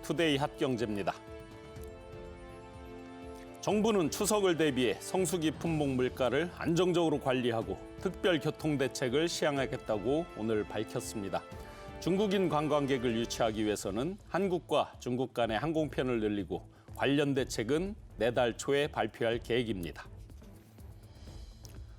투데이 핫경제입니다. 정부는 추석을 대비해 성수기 품목 물가를 안정적으로 관리하고 특별 교통 대책을 시행하겠다고 오늘 밝혔습니다. 중국인 관광객을 유치하기 위해서는 한국과 중국 간의 항공편을 늘리고 관련 대책은 내달 초에 발표할 계획입니다.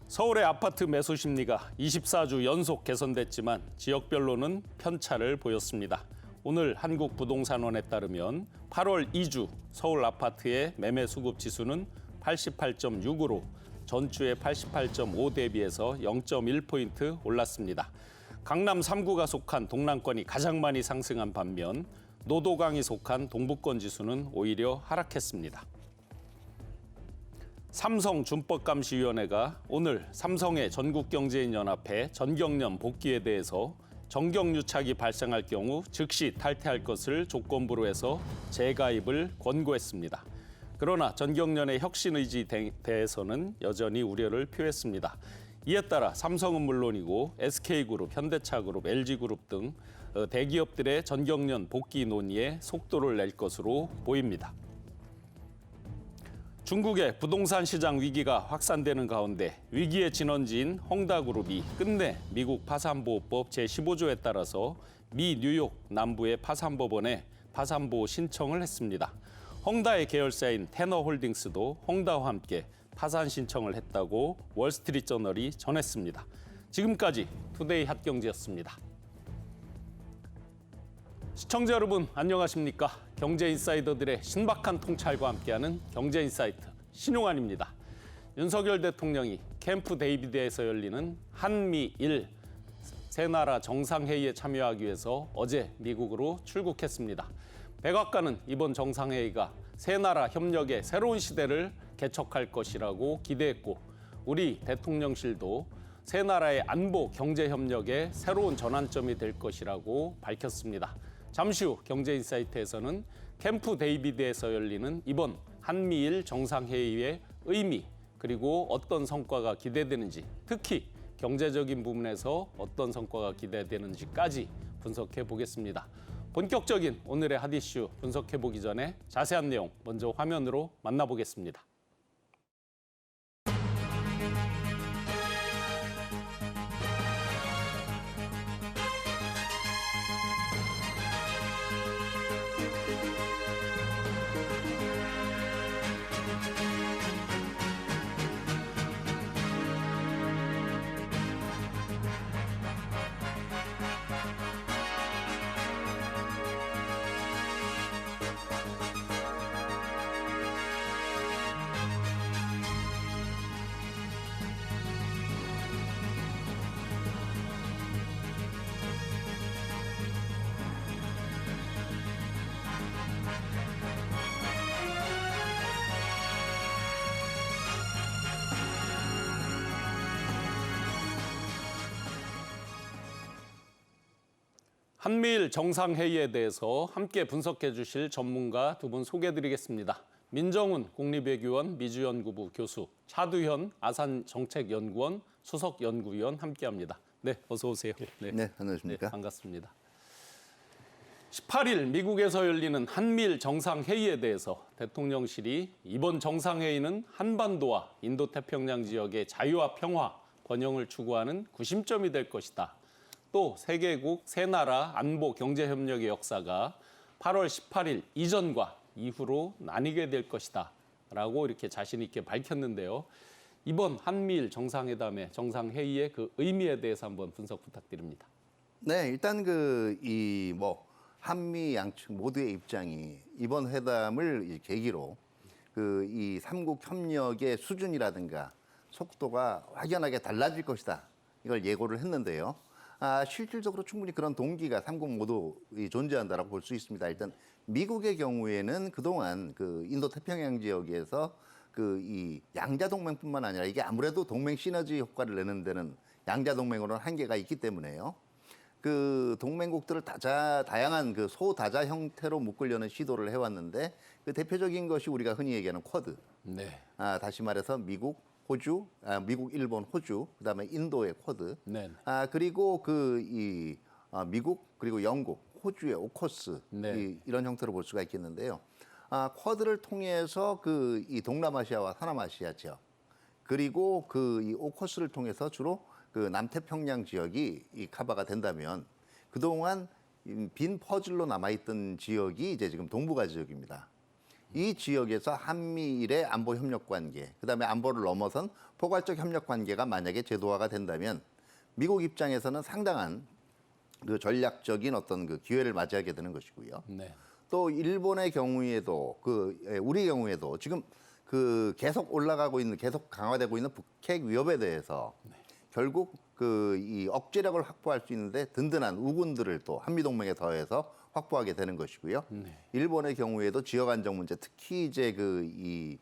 서울의 아파트 매수 심리가 24주 연속 개선됐지만 지역별로는 편차를 보였습니다. 오늘 한국부동산원에 따르면 8월 2주 서울 아파트의 매매 수급 지수는 88.6으로 전주의 88.5 대비해서 0.1포인트 올랐습니다. 강남 3구가 속한 동남권이 가장 많이 상승한 반면 노도강이 속한 동부권 지수는 오히려 하락했습니다. 삼성준법감시위원회가 오늘 삼성의 전국경제인연합회 전경련 복귀에 대해서 정경유착이 발생할 경우 즉시 탈퇴할 것을 조건부로 해서 재가입을 권고했습니다. 그러나 전경련의 혁신의지에 대해서는 여전히 우려를 표했습니다. 이에 따라 삼성은 물론이고 SK그룹, 현대차그룹, LG그룹 등 대기업들의 전경련 복귀 논의에 속도를 낼 것으로 보입니다. 중국의 부동산 시장 위기가 확산되는 가운데 위기의 진원지인 헝다그룹이 끝내 미국 파산보호법 제15조에 따라서 미 뉴욕 남부의 파산법원에 파산보호 신청을 했습니다. 헝다의 계열사인 테너홀딩스도 헝다와 함께 파산 신청을 했다고 월스트리트저널이 전했습니다. 지금까지 투데이 핫경제였습니다. 시청자 여러분 안녕하십니까? 경제인사이더들의 신박한 통찰과 함께하는 경제인사이트 신용환입니다. 윤석열 대통령이 캠프 데이비드에서 열리는 한미일 세 나라 정상회의에 참여하기 위해서 어제 미국으로 출국했습니다. 백악관은 이번 정상회의가 세 나라 협력의 새로운 시대를 개척할 것이라고 기대했고 우리 대통령실도 세 나라의 안보 경제 협력의 새로운 전환점이 될 것이라고 밝혔습니다. 잠시 후 경제인사이트에서는 캠프 데이비드에서 열리는 이번 한미일 정상회의의 의미 그리고 어떤 성과가 기대되는지 특히 경제적인 부분에서 어떤 성과가 기대되는지까지 분석해 보겠습니다. 본격적인 오늘의 핫 이슈 분석해 보기 전에 자세한 내용 먼저 화면으로 만나보겠습니다. 한미일 정상회의에 대해서 함께 분석해 주실 전문가 두 분 소개해드리겠습니다. 민정훈 국립외교원 미주연구부 교수, 차두현 아산정책연구원 수석연구위원 함께합니다. 네, 어서 오세요. 네, 안녕하십니까? 네, 반갑습니다. 18일 미국에서 열리는 한미일 정상회의에 대해서 대통령실이 이번 정상회의는 한반도와 인도태평양 지역의 자유와 평화, 번영을 추구하는 구심점이 될 것이다. 또 세계국 세 나라 안보 경제 협력의 역사가 8월 18일 이전과 이후로 나뉘게 될 것이다 라고 이렇게 자신 있게 밝혔는데요. 이번 한미일 정상회담의 정상회의의 그 의미에 대해서 한번 분석 부탁드립니다. 네, 일단 한미 양측 모두의 입장이 이번 회담을 계기로 이 삼국 협력의 수준이라든가 속도가 확연하게 달라질 것이다. 이걸 예고를 했는데요. 실질적으로 충분히 그런 동기가 삼국 모두 존재한다라고 볼 수 있습니다. 일단 미국의 경우에는 그동안 인도태평양 지역에서 이 양자 동맹뿐만 아니라 이게 아무래도 동맹 시너지 효과를 내는 데는 양자 동맹으로는 한계가 있기 때문에요. 동맹국들을 다양한 소다자 형태로 묶으려는 시도를 해왔는데 대표적인 것이 우리가 흔히 얘기하는 쿼드. 네. 다시 말해서 미국, 호주, 미국, 일본, 호주, 그다음에 인도의 쿼드. 네. 그리고 미국 그리고 영국 호주의 오커스 네. 이런 형태로 볼 수가 있겠는데요. 쿼드를 통해서 이 동남아시아와 서남아시아 지역 그리고 이 오커스를 통해서 주로 그 남태평양 지역이 이 커버가 된다면 그동안 빈 퍼즐로 남아있던 지역이 이제 지금 동북아 지역입니다. 이 지역에서 한미일의 안보 협력 관계, 그다음에 안보를 넘어선 포괄적 협력 관계가 만약에 제도화가 된다면 미국 입장에서는 상당한 그 전략적인 어떤 그 기회를 맞이하게 되는 것이고요. 네. 또 일본의 경우에도 우리 경우에도 지금 계속 올라가고 있는 계속 강화되고 있는 북핵 위협에 대해서 결국 이 억제력을 확보할 수 있는데 든든한 우군들을 또 한미 동맹에 더해서 확보하게 되는 것이고요. 일본의 경우에도 지역 안정 문제, 특히 이제 이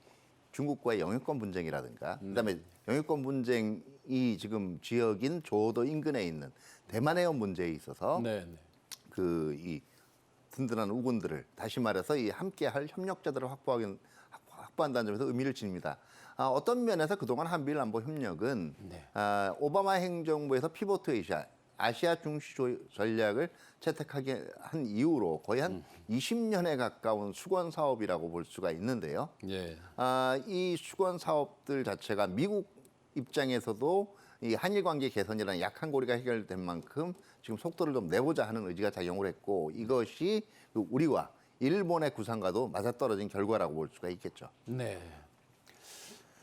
중국과의 영유권 분쟁이라든가, 그다음에 영유권 분쟁이 지금 지역인 조도 인근에 있는 대만 해협 문제에 있어서 이 든든한 우군들을 다시 말해서 이 함께할 협력자들을 확보한다는 점에서 의미를 지닙니다. 어떤 면에서 그동안 한미일 안보 협력은 오바마 행정부에서 피보트 아시아 중시 전략을 채택하게 한 이후로 거의 한 20년에 가까운 수건 사업이라고 볼 수가 있는데요. 이 수건 사업들 자체가 미국 입장에서도 이 한일 관계 개선이라는 약한 고리가 해결된 만큼 지금 속도를 좀 내보자 하는 의지가 작용을 했고 이것이 우리와 일본의 구상과도 맞아떨어진 결과라고 볼 수가 있겠죠. 네.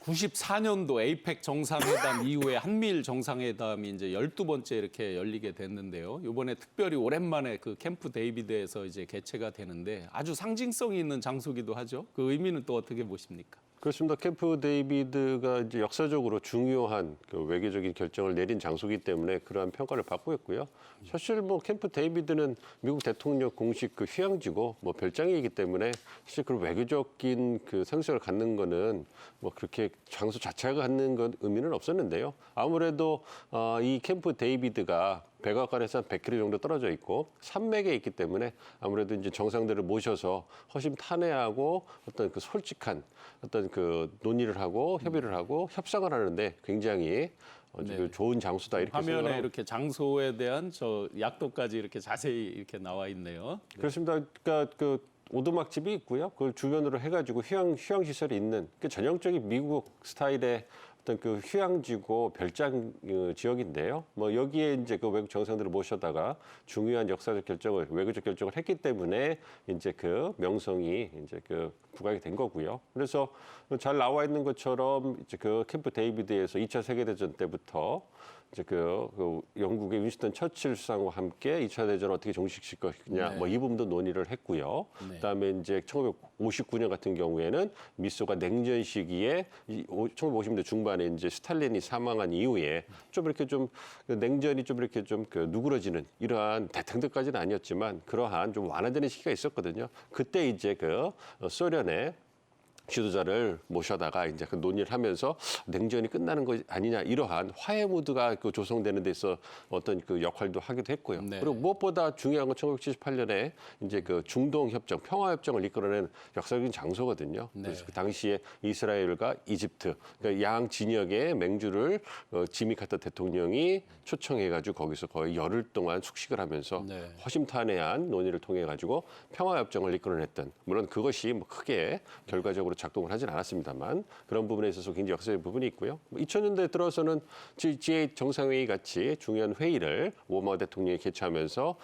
94년도 에이펙 정상회담 이후에 한미일 정상회담이 이제 12번째 이렇게 열리게 됐는데요. 이번에 특별히 오랜만에 그 캠프 데이비드에서 이제 개최가 되는데 아주 상징성이 있는 장소기도 하죠. 그 의미는 또 어떻게 보십니까? 그렇습니다. 캠프 데이비드가 이제 역사적으로 중요한 그 외교적인 결정을 내린 장소이기 때문에 그러한 평가를 받고 있고요. 사실 뭐 캠프 데이비드는 미국 대통령 공식 그 휴양지고 뭐 별장이기 때문에 사실 그 외교적인 그 상징을 갖는 거는 뭐 그렇게 장소 자체가 갖는 건 의미는 없었는데요. 아무래도 이 캠프 데이비드가 백악관에서 한 100km 정도 떨어져 있고 산맥에 있기 때문에 아무래도 이제 정상들을 모셔서 허심탄회하고 어떤 그 솔직한 어떤 그 논의를 하고 협의를 하고 협상을 하는데 굉장히 그 좋은 장소다 이렇게 화면에 생각을 이렇게 장소에 대한 저 약도까지 이렇게 자세히 이렇게 나와 있네요. 그렇습니다. 그러니까 그 오두막집이 있고요. 그걸 주변으로 해가지고 휴양 시설이 있는 그 전형적인 미국 스타일의 어떤 그 휴양지고 별장 지역인데요. 뭐 여기에 이제 그 외국 정상들을 모셔다가 중요한 역사적 결정을 외교적 결정을 했기 때문에 이제 그 명성이 이제 그 부각이 된 거고요. 그래서 잘 나와 있는 것처럼 이제 그 캠프 데이비드에서 2차 세계대전 때부터 이제 그 영국의 윈스턴 처칠 수상과 함께 2차 대전을 어떻게 종식시킬 거냐 뭐 이 부분도 논의를 했고요. 그다음에 이제 1959년 같은 경우에는 미소가 냉전 시기에 1950년대 중반에 이제 스탈린이 사망한 이후에 좀 이렇게 좀 냉전이 좀 이렇게 좀 그 누그러지는 이러한 대탕들까지는 아니었지만 그러한 좀 완화되는 시기가 있었거든요. 그때 이제 그 소련의 지도자를 모셔다가 이제 그 논의를 하면서 냉전이 끝나는 거 아니냐 이러한 화해 무드가 그 조성되는 데서 어떤 그 역할도 하기도 했고요. 그리고 무엇보다 중요한 건 1978년에 이제 그 중동 협정, 평화 협정을 이끌어낸 역사적인 장소거든요. 그래서 그 당시에 이스라엘과 이집트, 그러니까 양 진영의 맹주를 지미 카터 대통령이 초청해가지고 거기서 거의 열흘 동안 숙식을 하면서 허심탄회한 논의를 통해 가지고 평화 협정을 이끌어냈던 물론 그것이 뭐 크게 결과적으로 작동을 하진 않았습니다만 그런 부분에 있어서 굉장히 역사적인 부분이 있고요. 2000년대 들어서는 G8 정상회의 같이 중요한 회의를 오바마 대통령이 개최하면서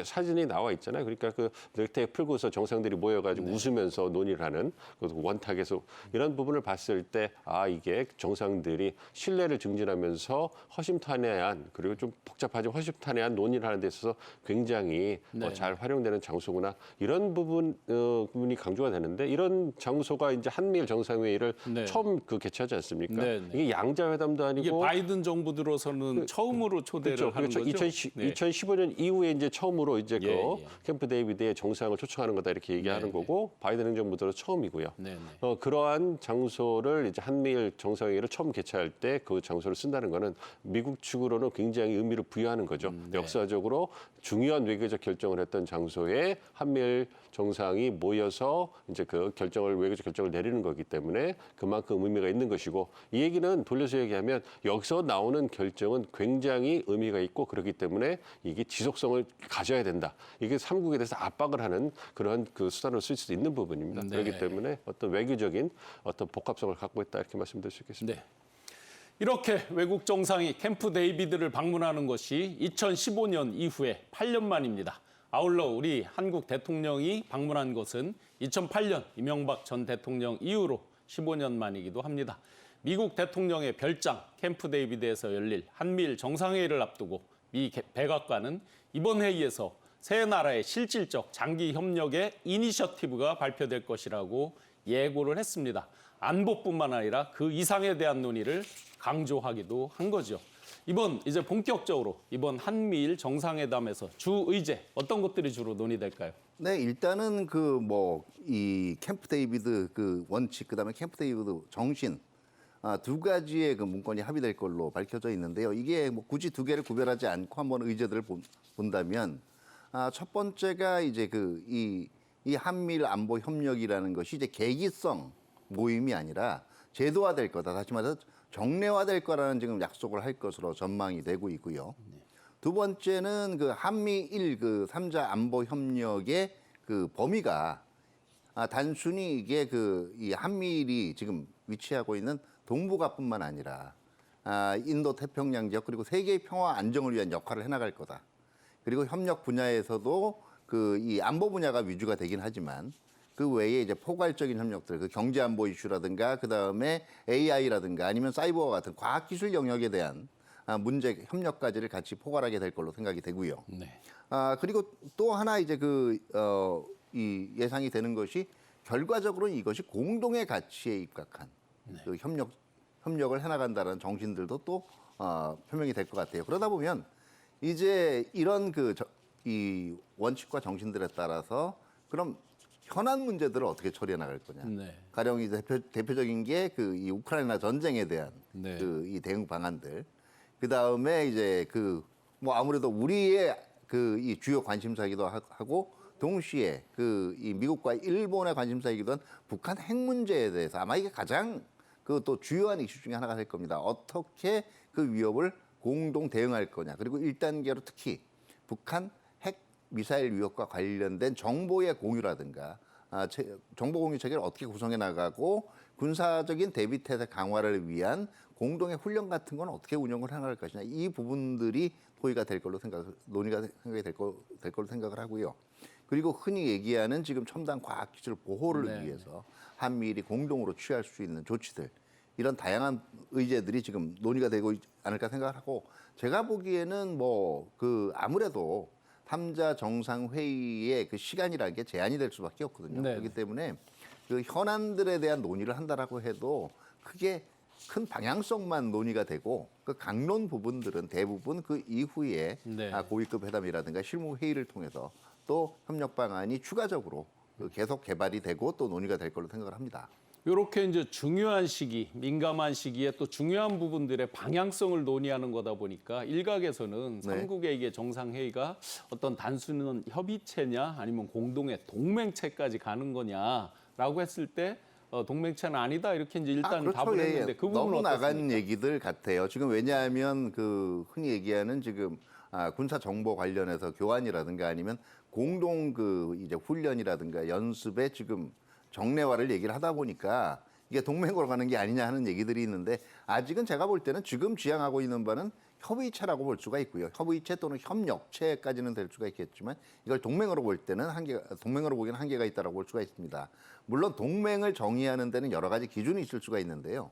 사진이 나와 있잖아요. 그러니까 그 넥타이 풀고서 정상들이 모여가지고 웃으면서 논의를 하는 원탁에서 이런 부분을 봤을 때 이게 정상들이 신뢰를 증진하면서 허심탄회한 그리고 좀 복잡하지만 허심탄회한 논의를 하는 데 있어서 굉장히 잘 활용되는 장소구나 이런 부분이 강조가 되는데 이런 장소가 이제 한미일 정상회의를 처음 개최하지 않습니까? 이게 양자회담도 아니고 이게 바이든 정부 들어서는 처음으로 초대를 하는 거죠. 2015년 이후에 이제 처음으로 이제 캠프 데이비드의 정상을 초청하는 거다 이렇게 얘기하는 거고 바이든 행정부 들어 처음이고요. 그러한 장소를 이제 한미일 정상회의를 처음 개최할 때 그 장소를 쓴다는 거는 미국 측으로는 굉장히 의미를 부여하는 거죠. 역사적으로 중요한 외교적 결정을 했던 장소에 한미일 정상이 모여서 이제 그 외교적 결정을 결정을 내리는 거기 때문에 그만큼 의미가 있는 것이고 이 얘기는 돌려서 얘기하면 여기서 나오는 결정은 굉장히 의미가 있고 그렇기 때문에 이게 지속성을 가져야 된다. 이게 삼국에 대해서 압박을 하는 그런 그 수단으로 쓸 수 있는 부분입니다. 네. 그렇기 때문에 어떤 외교적인 어떤 복합성을 갖고 있다 이렇게 말씀드릴 수 있겠습니다. 네. 이렇게 외국 정상이 캠프 데이비드를 방문하는 것이 2015년 이후에 8년 만입니다. 아울러 우리 한국 대통령이 방문한 것은 2008년 이명박 전 대통령 이후로 15년 만이기도 합니다. 미국 대통령의 별장 캠프 데이비드에서 열릴 한미일 정상회의를 앞두고 미 백악관은 이번 회의에서 세 나라의 실질적 장기 협력의 이니셔티브가 발표될 것이라고 예고를 했습니다. 안보뿐만 아니라 그 이상에 대한 논의를 강조하기도 한 거죠. 이제 본격적으로 이번 한미일 정상회담에서 주 의제 어떤 것들이 주로 논의될까요? 네, 일단은 이 캠프 데이비드 그 원칙, 그다음에 캠프 데이비드 정신 두 가지의 그 문건이 합의될 걸로 밝혀져 있는데요. 이게 뭐 굳이 두 개를 구별하지 않고 한번 의제들을 본다면 첫 번째가 이제 이 한미일 안보 협력이라는 것이 이제 계기성 모임이 아니라 제도화될 거다. 다시 말해서 정례화될 거라는 지금 약속을 할 것으로 전망이 되고 있고요. 두 번째는 그 한미일 그 3자 안보 협력의 그 범위가 단순히 이게 이 한미일이 지금 위치하고 있는 동북아뿐만 아니라 인도 태평양 지역 그리고 세계의 평화 안정을 위한 역할을 해나갈 거다. 그리고 협력 분야에서도 이 안보 분야가 위주가 되긴 하지만 그 외에 이제 포괄적인 협력들, 그 경제 안보 이슈라든가 그 다음에 AI라든가 아니면 사이버와 같은 과학기술 영역에 대한 문제 협력까지를 같이 포괄하게 될 걸로 생각이 되고요. 네. 그리고 또 하나 이제 이 예상이 되는 것이 결과적으로는 이것이 공동의 가치에 입각한 그 협력을 해나간다는 정신들도 또 표명이 될 것 같아요. 그러다 보면 이제 이런 이 원칙과 정신들에 따라서 그럼 현안 문제들을 어떻게 처리해 나갈 거냐. 네. 가령 이제 대표적인 게 이 우크라이나 전쟁에 대한 네. 이 대응 방안들. 그 다음에 이제 뭐 아무래도 우리의 이 주요 관심사이기도 하고 동시에 이 미국과 일본의 관심사이기도 한 북한 핵 문제에 대해서 아마 이게 가장 또 주요한 이슈 중에 하나가 될 겁니다. 어떻게 그 위협을 공동 대응할 거냐. 그리고 1단계로 특히 북한 핵 미사일 위협과 관련된 정보의 공유라든가 정보 공유 체계를 어떻게 구성해 나가고 군사적인 대비 태세 강화를 위한 공동의 훈련 같은 건 어떻게 운영을 해나갈 것이냐. 이 부분들이 논의가 될 걸로 될 걸로 생각을 하고요. 그리고 흔히 얘기하는 지금 첨단 과학기술 보호를 네. 위해서 한미일이 공동으로 취할 수 있는 조치들 이런 다양한 의제들이 지금 논의가 되고 있지 않을까 생각을 하고 제가 보기에는 아무래도 3자 정상회의의 그 시간이라는 게 제한이 될 수밖에 없거든요. 네. 그렇기 때문에 그 현안들에 대한 논의를 한다라고 해도 크게 큰 방향성만 논의가 되고 그 강론 부분들은 대부분 그 이후에 네. 고위급 회담이라든가 실무 회의를 통해서 또 협력 방안이 추가적으로 계속 개발이 되고 또 논의가 될 걸로 생각을 합니다. 이렇게 이제 중요한 시기, 민감한 시기에 또 중요한 부분들의 방향성을 논의하는 거다 보니까 일각에서는 네. 삼국의 이게 정상회의가 어떤 단순한 협의체냐 아니면 공동의 동맹체까지 가는 거냐라고 했을 때 동맹체는 아니다 이렇게 이제 일단 그렇죠. 답을 예, 예. 했는데 그 부분은 너무 어떻습니까? 나간 얘기들 같아요. 지금 왜냐하면 흔히 얘기하는 지금 군사 정보 관련해서 교환이라든가 아니면 공동 이제 훈련이라든가 연습에 지금 정례화를 얘기를 하다 보니까 이게 동맹으로 가는 게 아니냐 하는 얘기들이 있는데 아직은 제가 볼 때는 지금 지향하고 있는 바는 협의체라고 볼 수가 있고요. 협의체 또는 협력체까지는 될 수가 있겠지만 이걸 동맹으로 볼 때는 동맹으로 보기에는 한계가 있다고 볼 수가 있습니다. 물론 동맹을 정의하는 데는 여러 가지 기준이 있을 수가 있는데요.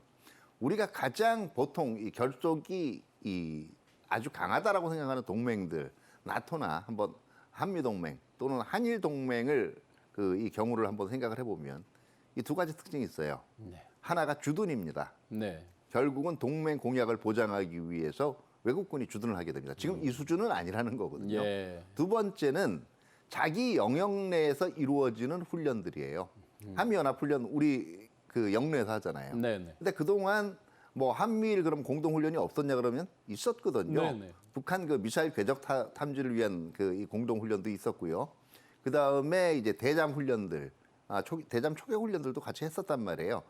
우리가 가장 보통 이 결속이 아주 강하다라고 생각하는 동맹들, 나토나 한번 한미동맹 또는 한일동맹을 이 경우를 한번 생각을 해보면 이 두 가지 특징이 있어요. 네. 하나가 주둔입니다. 네. 결국은 동맹 공약을 보장하기 위해서 외국군이 주둔을 하게 됩니다. 지금 이 수준은 아니라는 거거든요. 예. 두 번째는 자기 영역 내에서 이루어지는 훈련들이에요. 한미연합훈련 우리 영내에서 하잖아요. 네네. 근데 그동안 뭐 한미일 그럼 공동훈련이 없었냐 그러면 있었거든요. 네네. 북한 미사일 궤적 탐지를 위한 이 공동훈련도 있었고요. 그 다음에 이제 대잠 훈련들, 대잠 초계 훈련들도 같이 했었단 말이에요.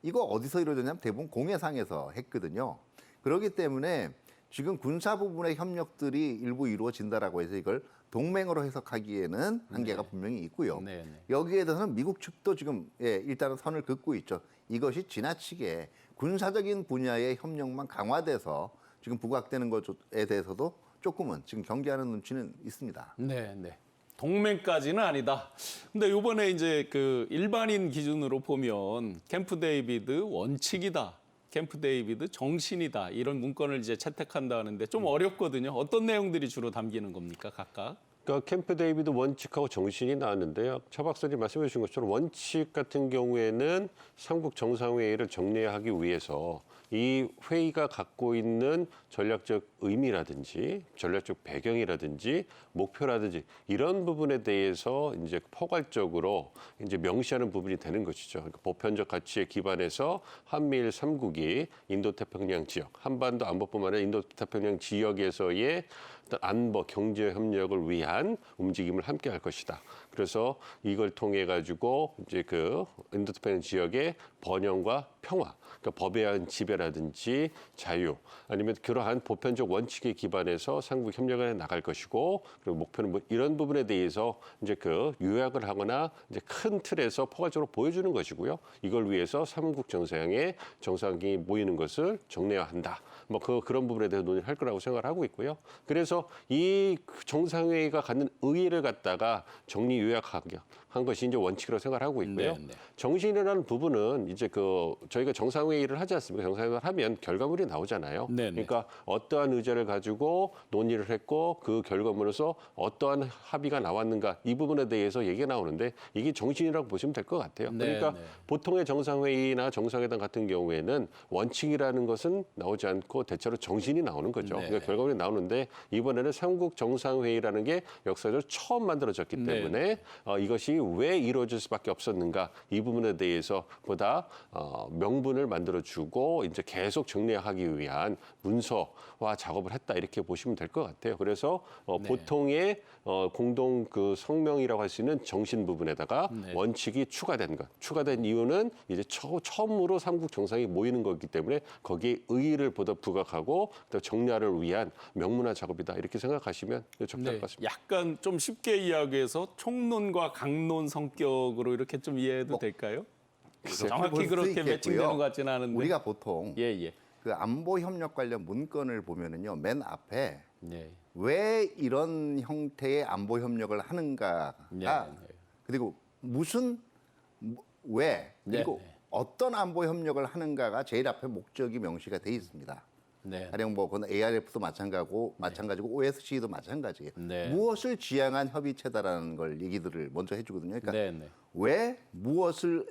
이거 어디서 이루어졌냐면 대부분 공해상에서 했거든요. 그렇기 때문에 지금 군사 부분의 협력들이 일부 이루어진다라고 해서 이걸 동맹으로 해석하기에는 한계가 분명히 있고요. 네, 네. 여기에 대해서는 미국 측도 지금 일단은 선을 긋고 있죠. 이것이 지나치게 군사적인 분야의 협력만 강화돼서 지금 부각되는 것에 대해서도 조금은 지금 경계하는 눈치는 있습니다. 네, 네. 동맹까지는 아니다. 근데 이번에 이제 그 일반인 기준으로 보면 캠프 데이비드 원칙이다. 캠프 데이비드 정신이다. 이런 문건을 이제 채택한다 하는데 좀 어렵거든요. 어떤 내용들이 주로 담기는 겁니까, 각각? 그러니까 캠프 데이비드 원칙하고 정신이 나왔는데요. 차 박사님 말씀해 주신 것처럼 원칙 같은 경우에는 삼국 정상회의를 정례하기 위해서 이 회의가 갖고 있는 전략적 의미라든지 전략적 배경이라든지 목표라든지 이런 부분에 대해서 이제 포괄적으로 이제 명시하는 부분이 되는 것이죠. 그러니까 보편적 가치에 기반해서 한미일 삼국이 인도태평양 지역, 한반도 안보뿐만 아니라 인도태평양 지역에서의 어떤 안보, 경제 협력을 위한 움직임을 함께 할 것이다. 그래서 이걸 통해 가지고 이제 그 인도태평양 지역의 번영과 평화, 그러니까 법에 의한 지배라든지 자유, 아니면 그러한 보편적 원칙에 기반해서 삼국 협력을 해 나갈 것이고, 그리고 목표는 뭐 이런 부분에 대해서 이제 그 요약을 하거나 이제 큰 틀에서 포괄적으로 보여주는 것이고요. 이걸 위해서 삼국 정상이 모이는 것을 정례화한다. 뭐 그런 부분에 대해서 논의를 할 거라고 생각을 하고 있고요. 그래서 이 정상회의가 갖는 의의를 갖다가 정리 요약한 것이 이제 원칙이라고 생각을 하고 있고요. 네, 네. 정신이라는 부분은 이제 그 저희가 정상회의를 하지 않습니까? 정상회의를 하면 결과물이 나오잖아요. 네, 네. 그러니까 어떠한 의제를 가지고 논의를 했고 그 결과물에서 어떠한 합의가 나왔는가 이 부분에 대해서 얘기가 나오는데 이게 정신이라고 보시면 될 것 같아요. 네, 그러니까 네. 보통의 정상회의나 정상회담 같은 경우에는 원칙이라는 것은 나오지 않고 대체로 정신이 나오는 거죠. 네, 그러니까 결과물이 나오는데 이번에는 삼국 정상회의라는 게 역사적으로 처음 만들어졌기 네. 때문에 이것이 왜 이루어질 수밖에 없었는가 이 부분에 대해서 보다 명분을 만들어주고 이제 계속 정리하기 위한 문서화 작업을 했다 이렇게 보시면 될 것 같아요. 그래서 네. 보통의 공동 그 성명이라고 할 수 있는 정신 부분에다가 네. 원칙이 추가된 것. 추가된 이유는 이제 처음으로 삼국 정상이 모이는 거기 때문에 거기에 의의를 보다 부각하고 또 정리를 위한 명문화 작업이다 이렇게 생각하시면 적절할 것 같습니다. 약간 좀 쉽게 이야기해서 총론과 강론 성격으로 이렇게 좀 이해해도 될까요? 정확히 볼수 그렇게 있겠고요. 매칭되는 것 같지는 않은데. 우리가 보통 예, 예. 그 안보 협력 관련 문건을 보면은요, 맨 앞에 네. 왜 이런 형태의 안보 협력을 하는가가 네, 그리고 왜 그리고 네. 어떤 안보 협력을 하는가가 제일 앞에 목적이 명시가 돼 있습니다. 네. 가령 뭐 그건 ARF도 마찬가지고 OSCE도 마찬가지예요. 네. 무엇을 지향한 협의체다라는 걸 얘기들을 먼저 해주거든요. 그러니까 네, 네. 왜 무엇을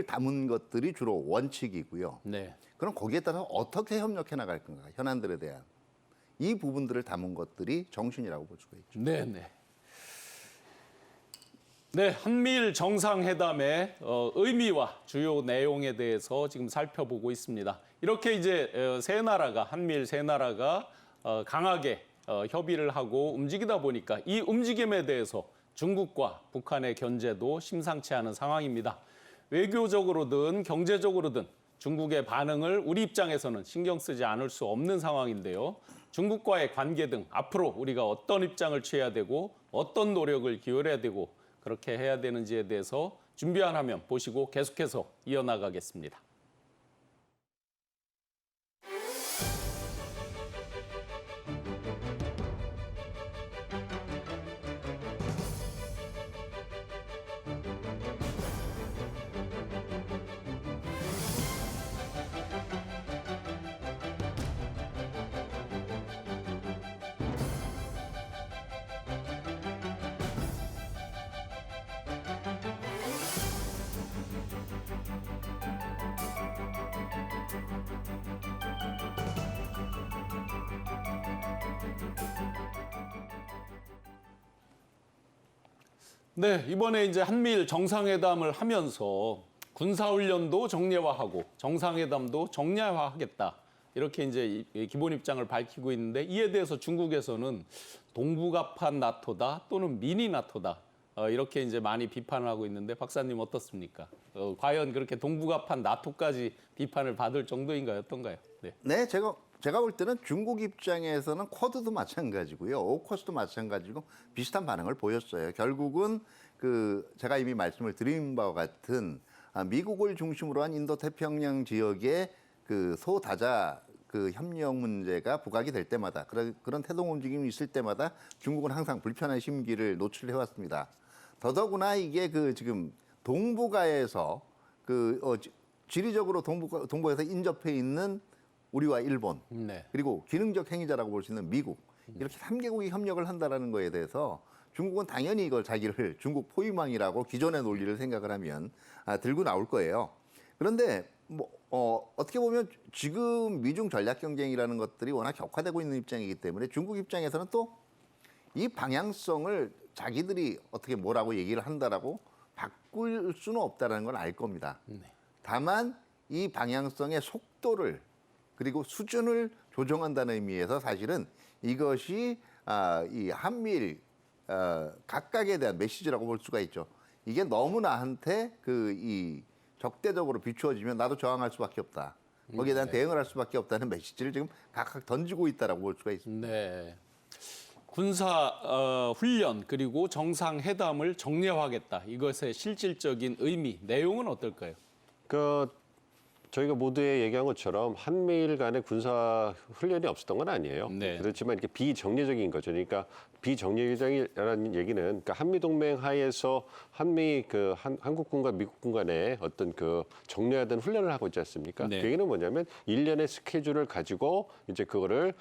담은 것들이 주로 원칙이고요. 네. 그럼 거기에 따라서 어떻게 협력해 나갈 건가, 현안들에 대한 이 부분들을 담은 것들이 정신이라고 볼 수가 있죠. 네, 네. 네, 한미일 정상회담의 의미와 주요 내용에 대해서 지금 살펴보고 있습니다. 이렇게 이제 한미일 세 나라가 강하게 협의를 하고 움직이다 보니까 이 움직임에 대해서 중국과 북한의 견제도 심상치 않은 상황입니다. 외교적으로든 경제적으로든 중국의 반응을 우리 입장에서는 신경 쓰지 않을 수 없는 상황인데요. 중국과의 관계 등 앞으로 우리가 어떤 입장을 취해야 되고 어떤 노력을 기울여야 되고 그렇게 해야 되는지에 대해서 준비한 화면 보시고 계속해서 이어나가겠습니다. 네, 이번에 이제 한미일 정상회담을 하면서 군사훈련도 정례화하고 정상회담도 정례화하겠다. 이렇게 이제 기본 입장을 밝히고 있는데 이에 대해서 중국에서는 동북아판 나토다 또는 미니 나토다. 이렇게 이제 많이 비판을 하고 있는데 박사님 어떻습니까? 과연 그렇게 동북아판 나토까지 비판을 받을 정도인가요? 어떤가요? 네. 네, 제가 볼 때는 중국 입장에서는 쿼드도 마찬가지고요, 오커스도 마찬가지고 비슷한 반응을 보였어요. 결국은 제가 이미 말씀을 드린 바와 같은 미국을 중심으로 한 인도 태평양 지역의 소다자 협력 문제가 부각이 될 때마다 그런 태동 움직임이 있을 때마다 중국은 항상 불편한 심기를 노출해 왔습니다. 더더구나 이게 지금 동북아에서 지리적으로 동북아에서 인접해 있는 우리와 일본, 네. 그리고 기능적 행위자라고 볼 수 있는 미국, 이렇게 3개국이 협력을 한다라는 거에 대해서 중국은 당연히 이걸 자기를 중국 포위망이라고 기존의 논리를 생각을 하면 들고 나올 거예요. 그런데 어떻게 보면 지금 미중 전략 경쟁이라는 것들이 워낙 격화되고 있는 입장이기 때문에 중국 입장에서는 또 이 방향성을 자기들이 어떻게 뭐라고 얘기를 한다라고 바꿀 수는 없다는 걸 알 겁니다. 다만 이 방향성의 속도를 그리고 수준을 조정한다는 의미에서 사실은 이것이 이 한미일 각각에 대한 메시지라고 볼 수가 있죠. 이게 너무 나한테 이 적대적으로 비추어지면 나도 저항할 수밖에 없다. 거기에 대한 대응을 할 수밖에 없다는 메시지를 지금 각각 던지고 있다라고 볼 수가 있습니다. 네. 군사 훈련 그리고 정상회담을 정례화하겠다. 이것의 실질적인 의미, 내용은 어떨까요? 저희가 모두에 얘기한 것처럼 한미일 간의 군사 훈련이 없었던 건 아니에요. 네. 그렇지만 이렇게 비정례적인 거죠. 그러니까 비정례적이라는 얘기는 그러니까 한미 동맹 하에서 한국군과 미국군 간의 어떤 정례화된 훈련을 하고 있지 않습니까? 네. 그 얘기는 뭐냐면 일련의 스케줄을 가지고 이제 그거를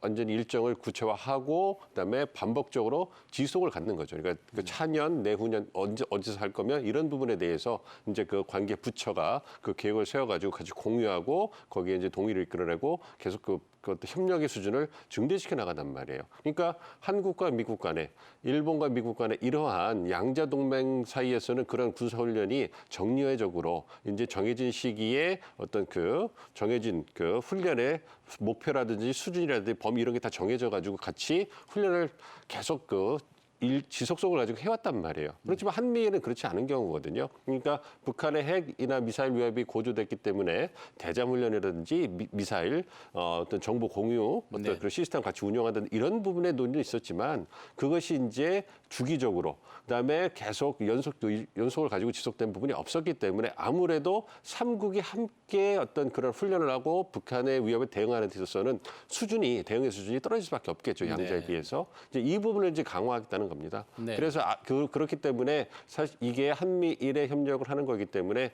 완전히 일정을 구체화하고 그다음에 반복적으로 지속을 갖는 거죠. 그러니까 차년, 내후년 어디서 할 거면 이런 부분에 대해서 이제 관계 부처가 계획을 세워가지고 같이 공유하고 거기에 이제 동의를 이끌어내고 계속 그 협력의 수준을 증대시켜 나간단 말이에요. 그러니까 한국과 미국 간에, 일본과 미국 간에 이러한 양자 동맹 사이에서는 그런 군사 훈련이 정례적으로 이제 정해진 시기에 어떤 정해진 훈련의 목표라든지 수준이라든지 범위 이런 게 다 정해져 가지고 같이 훈련을 계속 지속성을 가지고 해왔단 말이에요. 그렇지만 한미에는 그렇지 않은 경우거든요. 그러니까 북한의 핵이나 미사일 위협이 고조됐기 때문에 대잠훈련이라든지 미사일 어떤 정보 공유 어떤 그런 시스템 같이 운영한다는 이런 부분의 논의도 있었지만 그것이 이제 주기적으로 그다음에 계속 연속을 가지고 지속된 부분이 없었기 때문에 아무래도 삼국이 함께 어떤 그런 훈련을 하고 북한의 위협에 대응하는 데 있어서는 대응의 수준이 떨어질 수밖에 없겠죠. 양자에 비해서. 이제 이 부분을 이제 강화하겠다는 겁니다. 네. 그래서 그렇기 때문에 사실 이게 한미일의 협력을 하는 거기 때문에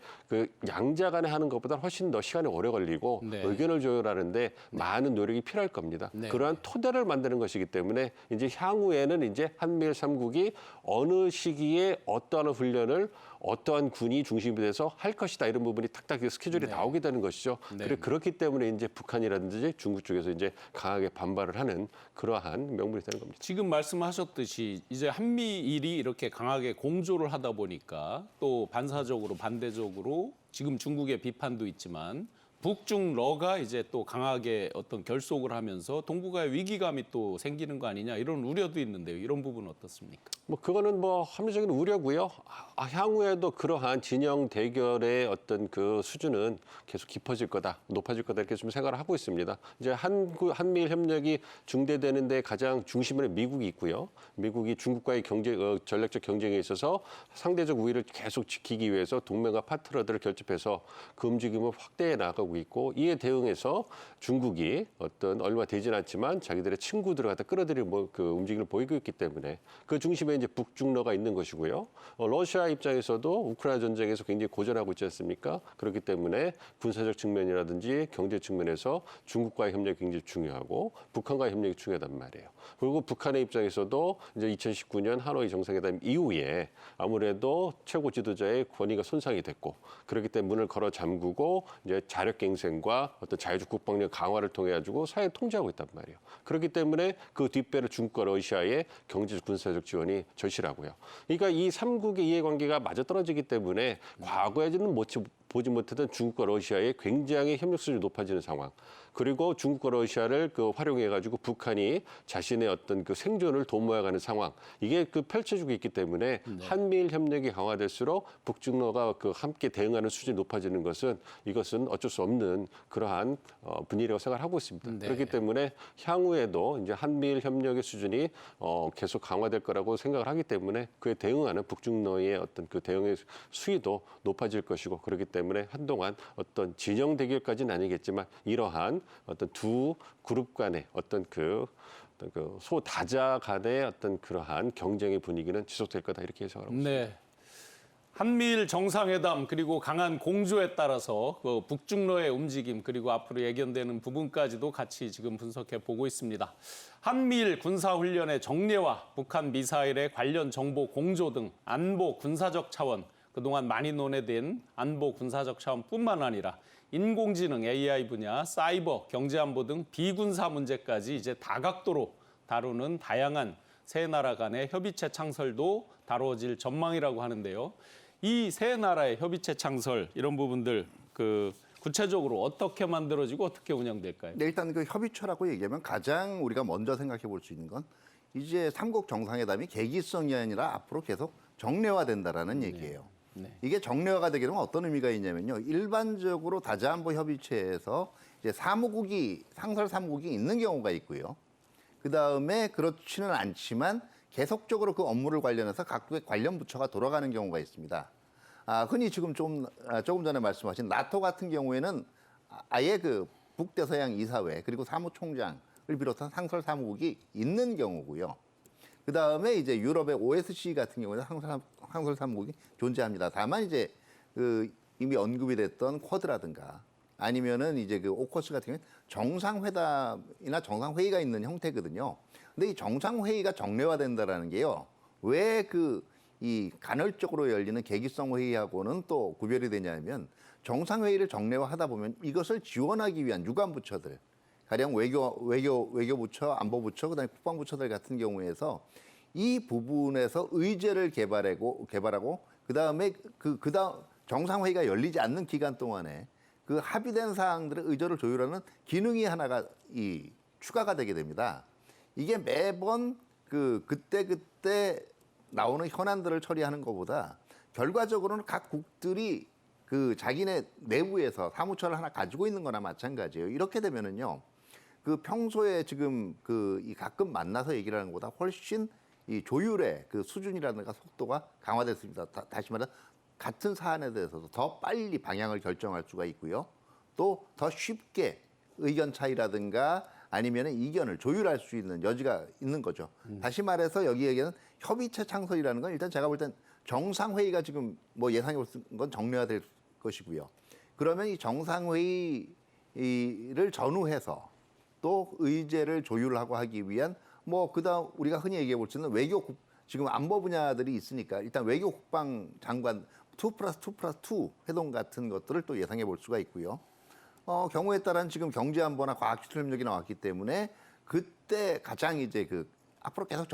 양자 간에 하는 것보다 훨씬 더 시간이 오래 걸리고 네. 의견을 조율하는데 많은 노력이 필요할 겁니다. 네. 그러한 토대를 만드는 것이기 때문에 이제 향후에는 이제 한미일 삼국이 어느 시기에 어떠한 훈련을 어떠한 군이 중심이 돼서 할 것이다 이런 부분이 탁탁 스케줄이 나오게 되는 것이죠. 그렇기 때문에 이제 북한이라든지 중국 쪽에서 이제 강하게 반발을 하는 그러한 명분이 되는 겁니다. 지금 말씀하셨듯이 이제 한미일이 이렇게 강하게 공조를 하다 보니까 또 반대적으로 지금 중국의 비판도 있지만 북중러가 이제 또 강하게 어떤 결속을 하면서 동북아의 위기감이 또 생기는 거 아니냐 이런 우려도 있는데요. 이런 부분은 어떻습니까? 그거는 합리적인 우려고요. 향후에도 그러한 진영 대결의 어떤 수준은 계속 깊어질 거다, 높아질 거다 이렇게 좀 생각을 하고 있습니다. 이제 한미일 협력이 중대되는데 가장 중심에는 미국이 있고요. 미국이 중국과의 전략적 경쟁에 있어서 상대적 우위를 계속 지키기 위해서 동맹과 파트너들을 결집해서 그 움직임을 확대해 나가고 있고 이에 대응해서 중국이 얼마 되진 않지만 자기들의 친구들을 갖다 끌어들이는 움직임을 보이고 있기 때문에 그 중심에 이제 북중러가 있는 것이고요. 러시아 입장에서도 우크라이나 전쟁에서 굉장히 고전하고 있지 않습니까? 그렇기 때문에 군사적 측면이라든지 경제 측면에서 중국과의 협력이 굉장히 중요하고 북한과의 협력이 중요하단 말이에요. 그리고 북한의 입장에서도 이제 2019년 하노이 정상회담 이후에 아무래도 최고 지도자의 권위가 손상이 됐고 그렇기 때문에 문을 걸어 잠그고 이제 자력갱생과 어떤 자유적 국방력 강화를 통해 가지고 사회 통제하고 있단 말이에요. 그렇기 때문에 그 뒷배를 중국과 러시아의 경제적 군사적 지원이 절실하고요. 그러니까 이 삼국의 이해관계가 맞아떨어지기 때문에 과거에는 보지 못했던 중국과 러시아의 굉장히 협력 수준이 높아지는 상황. 그리고 중국과 러시아를 활용해가지고 북한이 자신의 어떤 그 생존을 도모해가는 상황. 이게 펼쳐지고 있기 때문에 한미일 협력이 강화될수록 북중러가 함께 대응하는 수준이 높아지는 이것은 어쩔 수 없는 그러한 분위기라고 생각하고 있습니다. 네. 그렇기 때문에 향후에도 이제 한미일 협력의 수준이 계속 강화될 거라고 생각을 하기 때문에 그에 대응하는 북중러의 어떤 그 대응의 수위도 높아질 것이고 그렇기 때문에 한동안 어떤 진영 대결까지는 아니겠지만 이러한 어떤 두 그룹 간의 어떤 그 소다자 간의 어떤 그러한 경쟁의 분위기는 지속될 거다 이렇게 예상하고 있습니다. 네. 한미일 정상회담 그리고 강한 공조에 따라서 그 북중러의 움직임 그리고 앞으로 예견되는 부분까지도 같이 지금 분석해 보고 있습니다. 한미일 군사훈련의 정례와 북한 미사일의 관련 정보 공조 등 안보 군사적 차원 그동안 많이 논의된 안보 군사적 차원뿐만 아니라 인공지능 AI 분야, 사이버, 경제안보 등 비군사 문제까지 이제 다각도로 다루는 다양한 세 나라 간의 협의체 창설도 다뤄질 전망이라고 하는데요. 이 세 나라의 협의체 창설 이런 부분들 구체적으로 어떻게 만들어지고 어떻게 운영될까요? 네, 일단 그 협의체라고 얘기하면 가장 우리가 먼저 생각해 볼 수 있는 건 이제 삼국 정상회담이 계기성이 아니라 앞으로 계속 정례화된다라는 얘기예요. 네. 이게 정례화가 되게 되면 어떤 의미가 있냐면요. 일반적으로 다자안보 협의체에서 이제 상설 사무국이 있는 경우가 있고요. 그 다음에 그렇지는 않지만 계속적으로 그 업무를 관련해서 각국의 관련 부처가 돌아가는 경우가 있습니다. 흔히 지금 조금 전에 말씀하신 나토 같은 경우에는 아예 그 북대서양 이사회 그리고 사무총장을 비롯한 상설 사무국이 있는 경우고요. 그 다음에 이제 유럽의 OSC 같은 경우에는 상설 사무국이 존재합니다. 다만 이제 이미 언급이 됐던 쿼드라든가 아니면은 이제 그 오커스 같은 경우는 정상회담이나 정상회의가 있는 형태거든요. 근데 이 정상회의가 정례화된다라는 게요. 왜 이 간헐적으로 열리는 계기성 회의하고는 또 구별이 되냐면 정상회의를 정례화하다 보면 이것을 지원하기 위한 유관 부처들, 가령 외교부처, 안보부처, 그다음에 국방부처들 같은 경우에서 이 부분에서 의제를 개발하고 그다음에 그다음 정상회의가 열리지 않는 기간 동안에 그 합의된 사항들의 의제를 조율하는 기능이 하나가 추가가 되게 됩니다. 이게 매번 그때 나오는 현안들을 처리하는 것보다 결과적으로는 각 국들이 자기네 내부에서 사무처를 하나 가지고 있는 거나 마찬가지예요. 이렇게 되면은요. 평소에 지금 이 가끔 만나서 얘기를 하는 것보다 훨씬 이 조율의 수준이라든가 속도가 강화됐습니다. 다시 말해 같은 사안에 대해서도 더 빨리 방향을 결정할 수가 있고요. 또 더 쉽게 의견 차이라든가 아니면 이견을 조율할 수 있는 여지가 있는 거죠. 다시 말해서 여기에는 협의체 창설이라는 건 일단 제가 볼 땐 정상회의가 지금 뭐 예상해 볼 건 정례화될 것이고요. 그러면 이 정상회의를 전후해서 또 의제를 조율하고 하기 위한 그다음 우리가 흔히 얘기해 볼 수 있는 지금 안보 분야들이 있으니까 일단 외교 국방 장관 2+2+2 회동 같은 것들을 또 예상해 볼 수가 있고요. 경우에 따른 지금 경제안보나 과학기술 협력이 나왔기 때문에 그때 가장 이제 앞으로 계속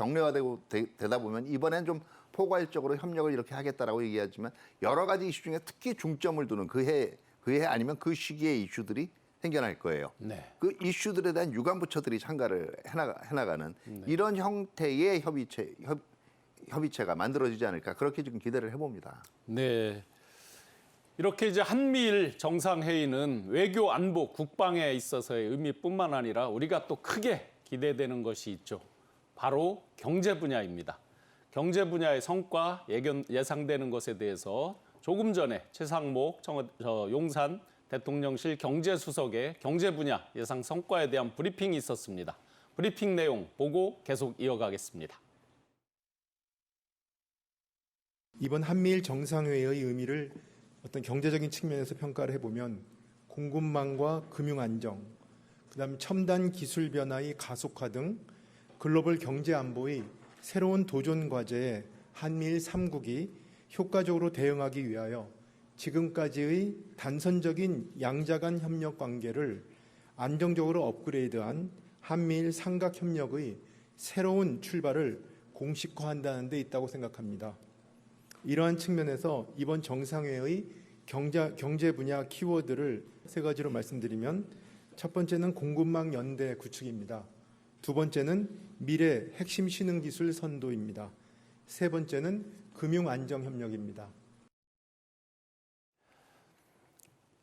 되다 보면 이번엔 좀 포괄적으로 협력을 이렇게 하겠다라고 얘기하지만 여러 가지 이슈 중에 특히 중점을 두는 그해 아니면 그 시기의 이슈들이 생겨날 거예요. 네. 그 이슈들에 대한 유관 부처들이 참가를 해나가는 이런 형태의 협의체가 만들어지지 않을까 그렇게 지금 기대를 해봅니다. 네. 이렇게 이제 한미일 정상회의는 외교, 안보, 국방에 있어서의 의미뿐만 아니라 우리가 또 크게 기대되는 것이 있죠. 바로 경제 분야입니다. 경제 분야의 성과 예상되는 것에 대해서 조금 전에 최상목 용산 대통령실 경제수석의 경제 분야 예상 성과에 대한 브리핑이 있었습니다. 브리핑 내용 보고 계속 이어가겠습니다. 이번 한미일 정상회의의 의미를 어떤 경제적인 측면에서 평가를 해보면 공급망과 금융 안정, 그다음 첨단 기술 변화의 가속화 등 글로벌 경제 안보의 새로운 도전 과제에 한미일 3국이 효과적으로 대응하기 위하여 지금까지의 단선적인 양자 간 협력 관계를 안정적으로 업그레이드한 한미일 삼각 협력의 새로운 출발을 공식화한다는 데 있다고 생각합니다. 이러한 측면에서 이번 정상회의 경제 분야 키워드를 세 가지로 말씀드리면 첫 번째는 공급망 연대 구축입니다. 두 번째는 미래 핵심 신흥기술 선도입니다. 세 번째는 금융 안정 협력입니다.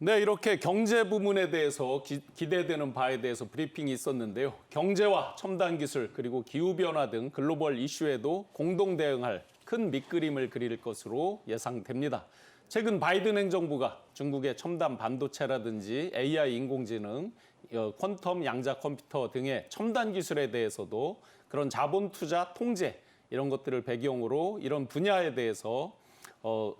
네, 이렇게 경제 부문에 대해서 기대되는 바에 대해서 브리핑이 있었는데요. 경제와 첨단 기술 그리고 기후변화 등 글로벌 이슈에도 공동 대응할 큰 밑그림을 그릴 것으로 예상됩니다. 최근 바이든 행정부가 중국의 첨단 반도체라든지 AI 인공지능, 퀀텀 양자 컴퓨터 등의 첨단 기술에 대해서도 그런 자본 투자 통제 이런 것들을 배경으로 이런 분야에 대해서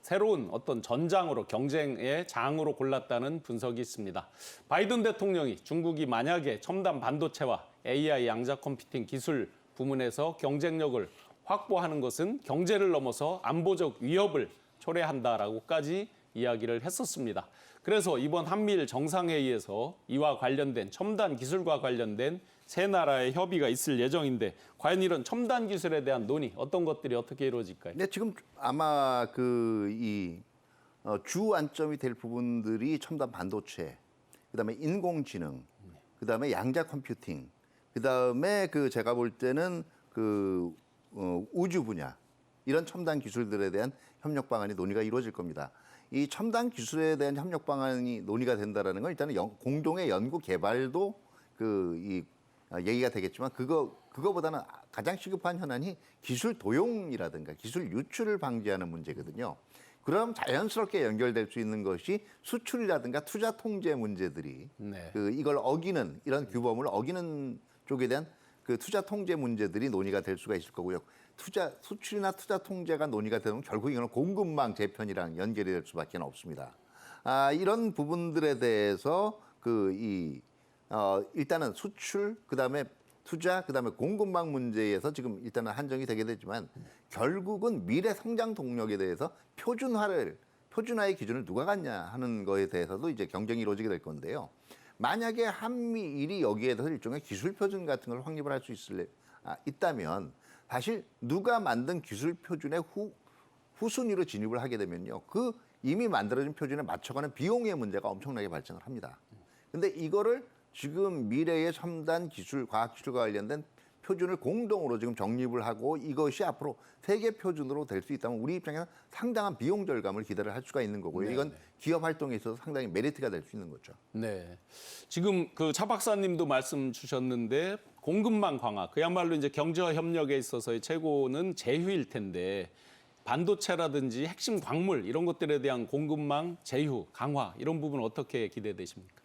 새로운 어떤 전장으로 경쟁의 장으로 골랐다는 분석이 있습니다. 바이든 대통령이 중국이 만약에 첨단 반도체와 AI 양자 컴퓨팅 기술 부문에서 경쟁력을 확보하는 것은 경제를 넘어서 안보적 위협을 초래한다라고까지 이야기를 했었습니다. 그래서 이번 한미일 정상회의에서 이와 관련된 첨단 기술과 관련된 세 나라의 협의가 있을 예정인데 과연 이런 첨단 기술에 대한 논의 어떤 것들이 어떻게 이루어질까요? 네, 지금 아마 주 안점이 될 부분들이 첨단 반도체, 그다음에 인공지능, 그다음에 양자 컴퓨팅, 그다음에 제가 볼 때는 우주 분야 이런 첨단 기술들에 대한 협력 방안이 논의가 이루어질 겁니다. 이 첨단 기술에 대한 협력 방안이 논의가 된다라는 건 일단은 공동의 연구 개발도 얘기가 되겠지만 그거보다는 가장 시급한 현안이 기술 도용이라든가 기술 유출을 방지하는 문제거든요. 그럼 자연스럽게 연결될 수 있는 것이 수출이라든가 투자 통제 문제들이 네. 이걸 어기는 이런 규범을 어기는 쪽에 대한 투자 통제 문제들이 논의가 될 수가 있을 거고요. 수출이나 투자 통제가 논의가 되면 결국 이거는 공급망 재편이랑 연결이 될 수밖에 없습니다. 이런 부분들에 대해서 일단은 수출, 그다음에 투자, 그다음에 공급망 문제에서 지금 일단은 한정이 되게 되지만 결국은 미래 성장 동력에 대해서 표준화의 기준을 누가 갖냐 하는 거에 대해서도 이제 경쟁이 이루어지게 될 건데요. 만약에 한미일이 여기에 대해서 일종의 기술 표준 같은 걸 확립을 할 수 있다면 사실 누가 만든 기술 표준의 후순위로 진입을 하게 되면요. 이미 만들어진 표준에 맞춰가는 비용의 문제가 엄청나게 발생을 합니다. 근데 이거를 지금 미래의 첨단 기술, 과학기술과 관련된 표준을 공동으로 지금 정립을 하고 이것이 앞으로 세계 표준으로 될 수 있다면 우리 입장에서 상당한 비용 절감을 기대를 할 수가 있는 거고요. 이건 기업 활동에 있어서 상당히 메리트가 될 수 있는 거죠. 네. 지금 차 박사님도 말씀 주셨는데 공급망 강화, 그야말로 이제 경제와 협력에 있어서의 최고는 제휴일 텐데 반도체라든지 핵심 광물 이런 것들에 대한 공급망 제휴, 강화 이런 부분 어떻게 기대되십니까?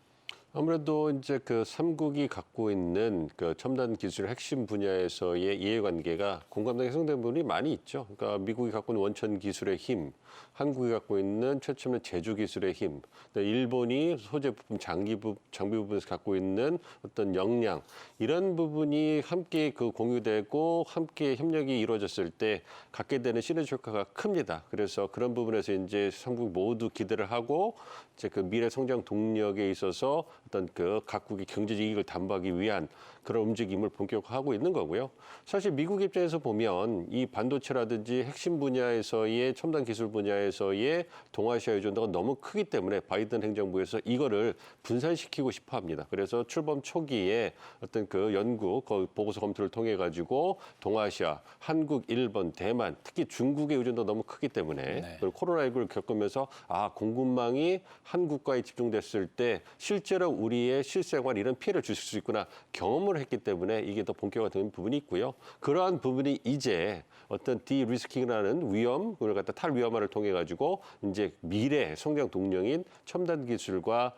아무래도 이제 삼국이 갖고 있는 첨단 기술 핵심 분야에서의 이해관계가 공감대가 형성된 부분이 많이 있죠. 그러니까 미국이 갖고 있는 원천 기술의 힘, 한국이 갖고 있는 최첨단 제조 기술의 힘, 일본이 소재 부품, 장비 부분에서 갖고 있는 어떤 역량, 이런 부분이 함께 공유되고 함께 협력이 이루어졌을 때 갖게 되는 시너지 효과가 큽니다. 그래서 그런 부분에서 이제 삼국 모두 기대를 하고 이제 미래 성장 동력에 있어서 어떤 각국의 경제적 이익을 담보하기 위한 그런 움직임을 본격화하고 있는 거고요. 사실 미국 입장에서 보면 이 반도체라든지 핵심 분야에서의 첨단 기술 분야에서의 동아시아 의존도가 너무 크기 때문에 바이든 행정부에서 이거를 분산시키고 싶어 합니다. 그래서 출범 초기에 어떤 연구, 보고서 검토를 통해 가지고 동아시아, 한국, 일본, 대만, 특히 중국의 의존도가 너무 크기 때문에 코로나19를 겪으면서 공급망이 한국과에 집중됐을 때 실제로 우리의 실생활 이런 피해를 주실 수 있구나 경험을 했기 때문에 이게 더 본격화되는 부분이 있고요. 그러한 부분이 이제 어떤 디리스킹이라는 위험을 갖다 탈위험화를 통해 가지고 이제 미래 성장 동력인 첨단 기술과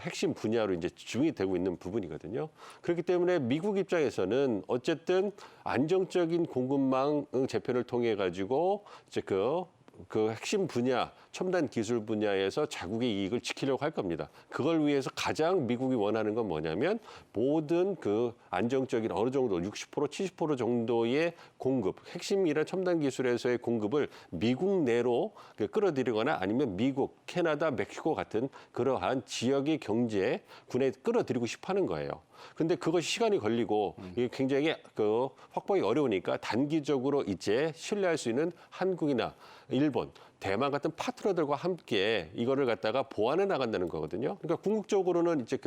핵심 분야로 이제 집중이 되고 있는 부분이거든요. 그렇기 때문에 미국 입장에서는 어쨌든 안정적인 공급망 재편을 통해 가지고 이제 핵심 분야, 첨단 기술 분야에서 자국의 이익을 지키려고 할 겁니다. 그걸 위해서 가장 미국이 원하는 건 뭐냐면 모든 안정적인 어느 정도 60%, 70% 정도의 공급, 핵심이란 첨단 기술에서의 공급을 미국 내로 끌어들이거나 아니면 미국, 캐나다, 멕시코 같은 그러한 지역의 경제군에 끌어들이고 싶어 하는 거예요. 근데 그것이 시간이 걸리고 이게 굉장히 확보하기 어려우니까 단기적으로 이제 신뢰할 수 있는 한국이나 일본, 대만 같은 파트너들과 함께 이거를 갖다가 보완해 나간다는 거거든요. 그러니까 궁극적으로는 이제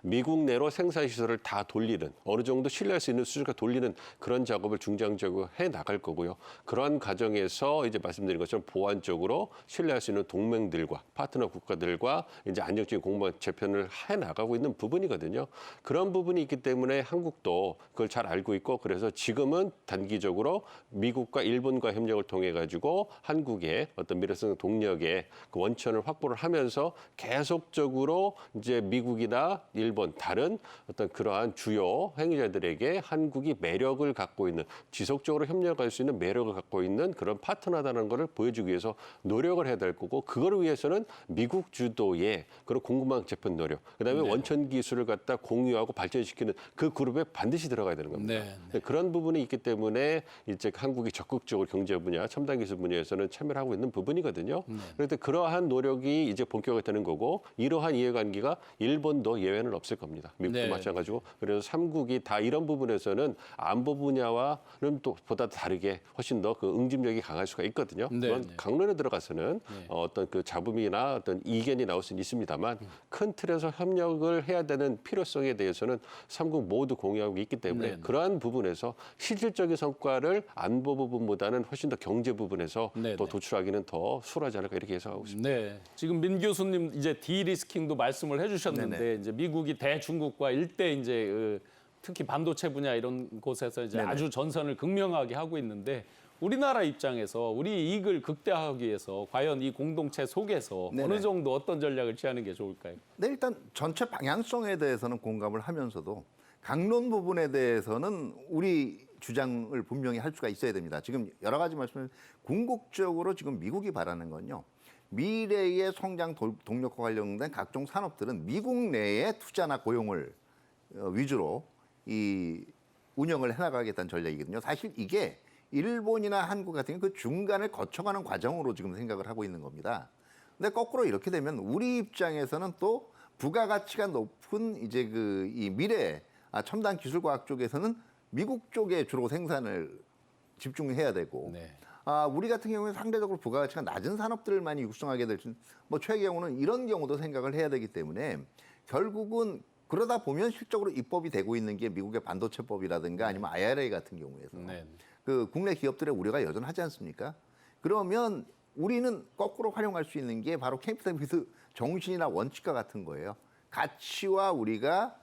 미국 내로 생산 시설을 다 돌리는 어느 정도 신뢰할 수 있는 수준까지 돌리는 그런 작업을 중장적으로 해 나갈 거고요. 그러한 과정에서 이제 말씀드린 것처럼 보완적으로 신뢰할 수 있는 동맹들과 파트너 국가들과 이제 안정적인 공방 재편을 해 나가고 있는 부분이거든요. 그런 부분이 있기 때문에 한국도 그걸 잘 알고 있고 그래서 지금은 단기적으로 미국과 일본과 협력을 통해 가지고 한국의 어떤 미래성 동력의 그 원천을 확보를 하면서 계속적으로 이제 미국이나 일본 다른 어떤 그러한 주요 행위자들에게 한국이 매력을 갖고 있는 지속적으로 협력할 수 있는 매력을 갖고 있는 그런 파트너다라는 것을 보여주기 위해서 노력을 해야 될 거고 그걸 위해서는 미국 주도의 그런 공급망 재편 노력, 그다음에 원천 기술을 갖다 공유하고 발전시키는 그 그룹에 반드시 들어가야 되는 겁니다. 그런 부분이 있기 때문에 이제 한국이 적극적으로 경제 분야, 첨단 기술 분야에서는 참여를 하고 있는 부분이거든요. 그런데 그러한 노력이 이제 본격화되는 거고 이러한 이해관계가 일본도 예외는 없을 겁니다. 미국도 마찬가지고 그래서 삼국이 다 이런 부분에서는 안보 분야와는 또 보다 다르게 훨씬 더 그 응집력이 강할 수가 있거든요. 물론 강론에 들어가서는 어떤 그 잡음이나 어떤 이견이 나올 수는 있습니다만 큰 틀에서 협력을 해야 되는 필요성에 대해서는 삼국 모두 공유하고 있기 때문에 그러한 부분에서 실질적인 성과를 안보 부분보다는 훨씬 더 경제 부분에서 더 도출하기는 더 수월하지 않을까 이렇게 예상하고 있습니다. 네, 지금 민 교수님 이제 디리스킹도 말씀을 해주셨는데 이제 미국이 대중국과 일대 이제 특히 반도체 분야 이런 곳에서 이제 아주 전선을 극명하게 하고 있는데 우리나라 입장에서 우리 이익을 극대화하기 위해서 과연 이 공동체 속에서 어느 정도 어떤 전략을 취하는 게 좋을까요? 네, 일단 전체 방향성에 대해서는 공감을 하면서도 강론 부분에 대해서는 우리 주장을 분명히 할 수가 있어야 됩니다. 지금 여러 가지 말씀을 궁극적으로 지금 미국이 바라는 건요. 미래의 성장 동력과 관련된 각종 산업들은 미국 내에 투자나 고용을 위주로 이 운영을 해나가겠다는 전략이거든요. 사실 이게 일본이나 한국 같은 경우 그 중간을 거쳐가는 과정으로 지금 생각을 하고 있는 겁니다. 근데 거꾸로 이렇게 되면 우리 입장에서는 또 부가가치가 높은 이제 이 미래 첨단 기술과학 쪽에서는 미국 쪽에 주로 생산을 집중해야 되고 우리 같은 경우는 상대적으로 부가가치가 낮은 산업들을 많이 육성하게 될 수, 뭐 최의 경우는 이런 경우도 생각을 해야 되기 때문에 결국은 그러다 보면 실적으로 입법이 되고 있는 게 미국의 반도체법이라든가 아니면 IRA 같은 경우에서 그 국내 기업들의 우려가 여전하지 않습니까? 그러면 우리는 거꾸로 활용할 수 있는 게 바로 캠프 데이비스 정신이나 원칙과 같은 거예요. 가치와 우리가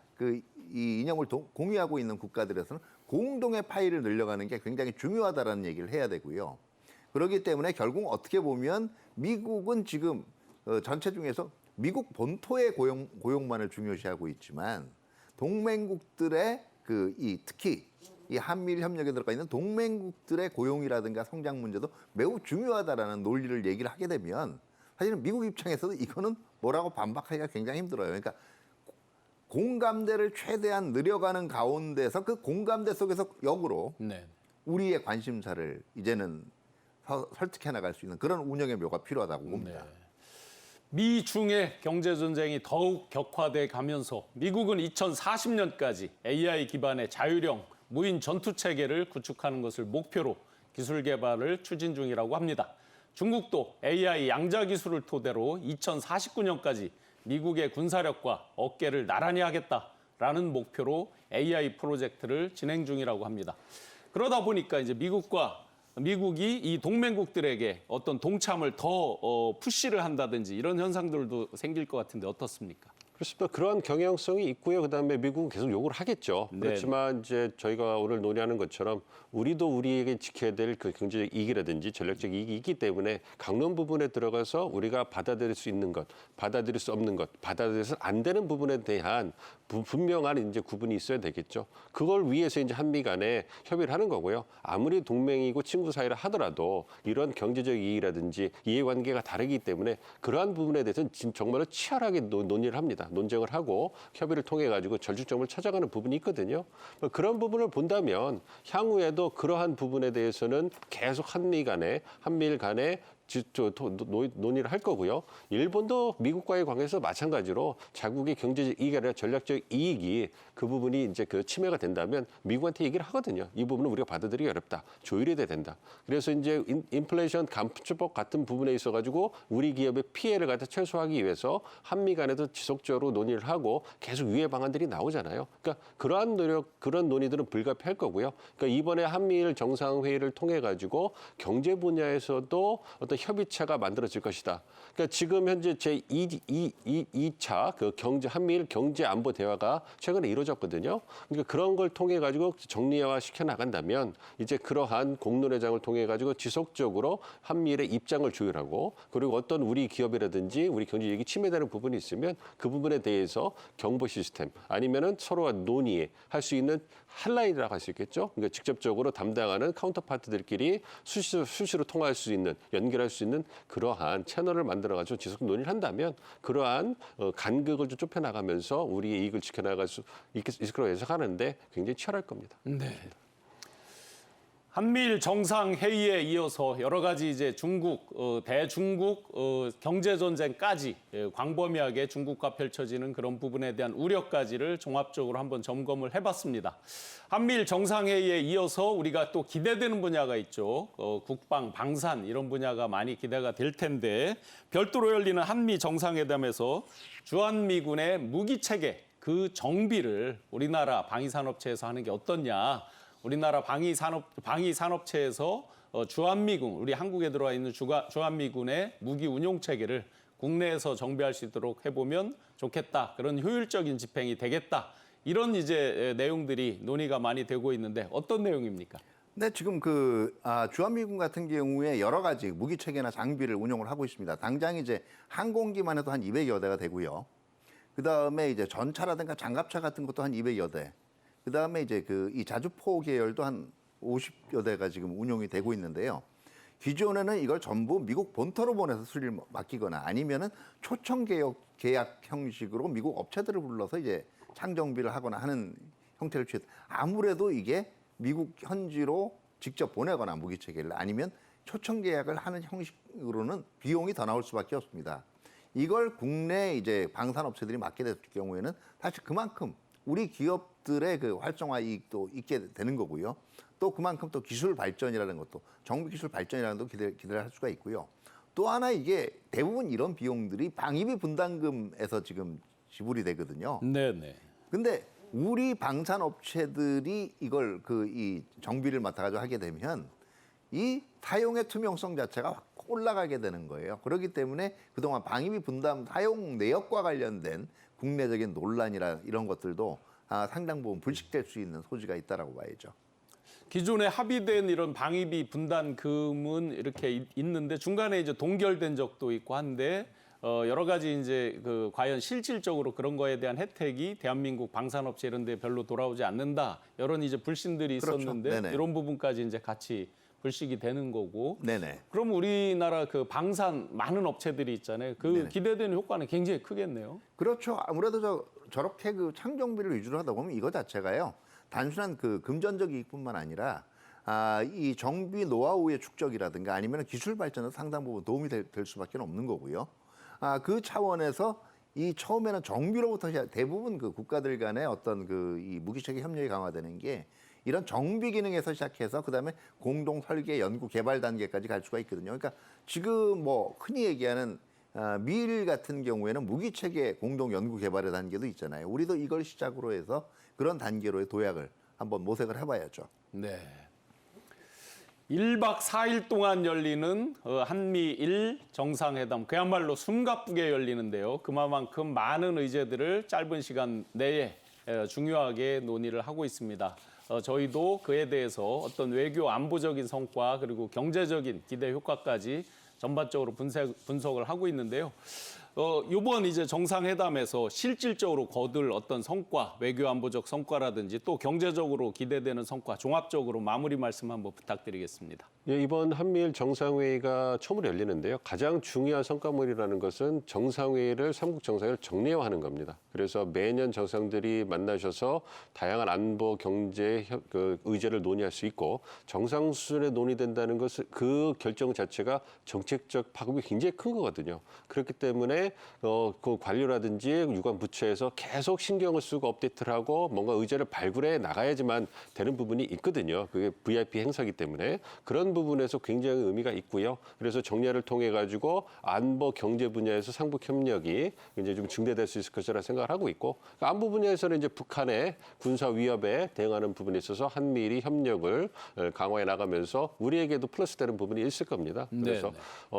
이 이념을 공유하고 있는 국가들에서는 공동의 파이를 늘려가는 게 굉장히 중요하다라는 얘기를 해야 되고요. 그렇기 때문에 결국 어떻게 보면 미국은 지금 전체 중에서 미국 본토의 고용만을 중요시하고 있지만 동맹국들의 특히 이 한미일 협력에 들어가 있는 동맹국들의 고용이라든가 성장 문제도 매우 중요하다라는 논리를 얘기를 하게 되면 사실은 미국 입장에서도 이거는 뭐라고 반박하기가 굉장히 힘들어요. 그러니까 공감대를 최대한 늘려가는 가운데서 그 공감대 속에서 역으로 우리의 관심사를 이제는 설득해 나갈 수 있는 그런 운영의 묘가 필요하다고 봅니다. 미중의 경제 전쟁이 더욱 격화돼 가면서 미국은 2040년까지 AI 기반의 자율형 무인 전투 체계를 구축하는 것을 목표로 기술 개발을 추진 중이라고 합니다. 중국도 AI 양자 기술을 토대로 2049년까지 미국의 군사력과 어깨를 나란히 하겠다라는 목표로 AI 프로젝트를 진행 중이라고 합니다. 그러다 보니까 이제 미국이 이 동맹국들에게 어떤 동참을 더 푸시를 한다든지 이런 현상들도 생길 것 같은데 어떻습니까? 그렇습니다. 그러한 경향성이 있고요. 그다음에 미국은 계속 요구를 하겠죠. 그렇지만 이제 저희가 오늘 논의하는 것처럼 우리도 우리에게 지켜야 될 그 경제적 이익이라든지 전략적 이익이 있기 때문에 강론 부분에 들어가서 우리가 받아들일 수 있는 것, 받아들일 수 없는 것, 받아들여서 안 되는 부분에 대한 분명한 이제 구분이 있어야 되겠죠. 그걸 위해서 이제 한미 간에 협의를 하는 거고요. 아무리 동맹이고 친구 사이라 하더라도 이런 경제적 이익이라든지 이해관계가 다르기 때문에 그러한 부분에 대해서는 정말로 치열하게 논의를 합니다. 논쟁을 하고 협의를 통해 가지고 절충점을 찾아가는 부분이 있거든요. 그런 부분을 본다면 향후에도 그러한 부분에 대해서는 계속 한미일 간에 논의를 할 거고요. 일본도 미국과의 관계에서 마찬가지로 자국의 경제적 이익이 아니라 전략적 이익이 그 부분이 이제 그 침해가 된다면 미국한테 얘기를 하거든요. 이 부분은 우리가 받아들이기 어렵다. 조율이 돼야 된다. 그래서 이제 인플레이션 감축법 같은 부분에 있어 가지고 우리 기업의 피해를 갖다 최소화하기 위해서 한미 간에도 지속적으로 논의를 하고 계속 유예 방안들이 나오잖아요. 그러니까 그러한 노력, 그런 논의들은 불가피할 거고요. 그러니까 이번에 한미일 정상회의를 통해 가지고 경제 분야에서도 어떤 협의체가 만들어질 것이다. 그러니까 지금 현재 제2차 그 한미일 경제 안보 대화가 최근에 이루어졌거든요. 그러니까 그런 걸 통해 가지고 정리화 시켜 나간다면 이제 그러한 공론회장을 통해 가지고 지속적으로 한미일의 입장을 조율하고 그리고 어떤 우리 기업이라든지 우리 경제 이익이 침해되는 부분이 있으면 그 부분에 대해서 경보 시스템 아니면은 서로가 논의할 수 있는 핫라인이라고 할 수 있겠죠. 그러니까 직접적으로 담당하는 카운터파트들끼리 수시로 통화할 수 있는 연결할 수 있는 그러한 채널을 만들어가지고 지속 논의를 한다면 그러한 간극을 좀 좁혀나가면서 우리의 이익을 지켜나갈 수 있을 거라고 예상하는데 굉장히 치열할 겁니다. 네. 한미일 정상회의에 이어서 여러 가지 이제 중국, 대중국 경제전쟁까지 광범위하게 중국과 펼쳐지는 그런 부분에 대한 우려까지를 종합적으로 한번 점검을 해봤습니다. 한미일 정상회의에 이어서 우리가 또 기대되는 분야가 있죠. 국방, 방산 이런 분야가 많이 기대가 될 텐데 별도로 열리는 한미 정상회담에서 주한미군의 무기체계 그 정비를 우리나라 방위산업체에서 하는 게 어떻냐. 우리나라 방위산업체에서 주한미군, 우리 한국에 들어와 있는 주한미군의 무기 운용 체계를 국내에서 정비할 수 있도록 해보면 좋겠다. 그런 효율적인 집행이 되겠다. 이런 이제 내용들이 논의가 많이 되고 있는데 어떤 내용입니까? 네, 지금 주한미군 같은 경우에 여러 가지 무기 체계나 장비를 운용을 하고 있습니다. 당장 이제 항공기만 해도 한 200여 대가 되고요. 그 다음에 이제 전차라든가 장갑차 같은 것도 한 200여 대. 그 다음에 이제 이 자주포 계열도 한 50여 대가 지금 운용이 되고 있는데요. 기존에는 이걸 전부 미국 본토로 보내서 수리를 맡기거나 아니면은 초청 계약 형식으로 미국 업체들을 불러서 이제 창정비를 하거나 하는 형태를 취해. 아무래도 이게 미국 현지로 직접 보내거나 무기 체계를 아니면 초청 계약을 하는 형식으로는 비용이 더 나올 수밖에 없습니다. 이걸 국내 이제 방산업체들이 맡게 됐을 경우에는 사실 그만큼 우리 기업들의 그 활성화 이익도 있게 되는 거고요. 또 그만큼 또 기술 발전이라는 것도 정비 기술 발전이라는 것도 기대를 할 수가 있고요. 또 하나 이게 대부분 이런 비용들이 방위비 분담금에서 지금 지불이 되거든요. 네네. 근데 우리 방산업체들이 이걸 이 정비를 맡아가지고 하게 되면 이 사용의 투명성 자체가 확 올라가게 되는 거예요. 그렇기 때문에 그동안 방위비 분담 사용 내역과 관련된 국내적인 논란이나 이런 것들도 상당 부분 불식될 수 있는 소지가 있다라고 봐야죠. 기존에 합의된 이런 방위비 분담금은 이렇게 있는데 중간에 이제 동결된 적도 있고 한데 여러 가지 이제 과연 실질적으로 그런 거에 대한 혜택이 대한민국 방산업체 이런 데 별로 돌아오지 않는다. 이런 이제 불신들이 있었는데 그렇죠. 네네. 이런 부분까지 이제 같이 불식이 되는 거고. 네네. 그럼 우리나라 방산 많은 업체들이 있잖아요. 네네. 기대되는 효과는 굉장히 크겠네요. 그렇죠. 아무래도 저렇게 창정비를 위주로 하다 보면 이거 자체가요. 단순한 금전적 이익뿐만 아니라 이 정비 노하우의 축적이라든가 아니면 기술 발전에 상당 부분 도움이 될 수밖에 없는 거고요. 그 차원에서 이 처음에는 정비로부터 대부분 국가들 간의 어떤 이 무기체계 협력이 강화되는 게 이런 정비 기능에서 시작해서 그다음에 공동 설계, 연구, 개발 단계까지 갈 수가 있거든요. 그러니까 지금 흔히 얘기하는 미일 같은 경우에는 무기 체계 공동 연구 개발의 단계도 있잖아요. 우리도 이걸 시작으로 해서 그런 단계로의 도약을 한번 모색을 해봐야죠. 네. 1박 4일 동안 열리는 한미일 정상회담 그야말로 숨가쁘게 열리는데요. 그만큼 많은 의제들을 짧은 시간 내에 중요하게 논의를 하고 있습니다. 저희도 그에 대해서 어떤 외교 안보적인 성과 그리고 경제적인 기대 효과까지 전반적으로 분석을 하고 있는데요. 이번 이제 정상회담에서 실질적으로 거둘 어떤 성과, 외교 안보적 성과라든지 또 경제적으로 기대되는 성과, 종합적으로 마무리 말씀 한번 부탁드리겠습니다. 예, 이번 한미일 정상회의가 처음으로 열리는데요. 가장 중요한 성과물이라는 것은 정상회의를 삼국 정상회의를 정례화하는 겁니다. 그래서 매년 정상들이 만나셔서 다양한 안보, 경제 의제를 논의할 수 있고 정상 수준에 논의된다는 것은 그 결정 자체가 정책적 파급이 굉장히 큰 거거든요. 그렇기 때문에 그 관료라든지 유관 부처에서 계속 신경을 쓰고 업데이트를 하고 뭔가 의제를 발굴해 나가야지만 되는 부분이 있거든요. 그게 VIP 행사이기 때문에 그런 부분에서 굉장히 의미가 있고요. 그래서 정례를 통해 가지고 안보 경제 분야에서 상북 협력이 이제 좀 증대될 수 있을 것이라 생각을 하고 있고 안보 분야에서는 이제 북한의 군사 위협에 대응하는 부분에 있어서 한미일이 협력을 강화해 나가면서 우리에게도 플러스되는 부분이 있을 겁니다. 그래서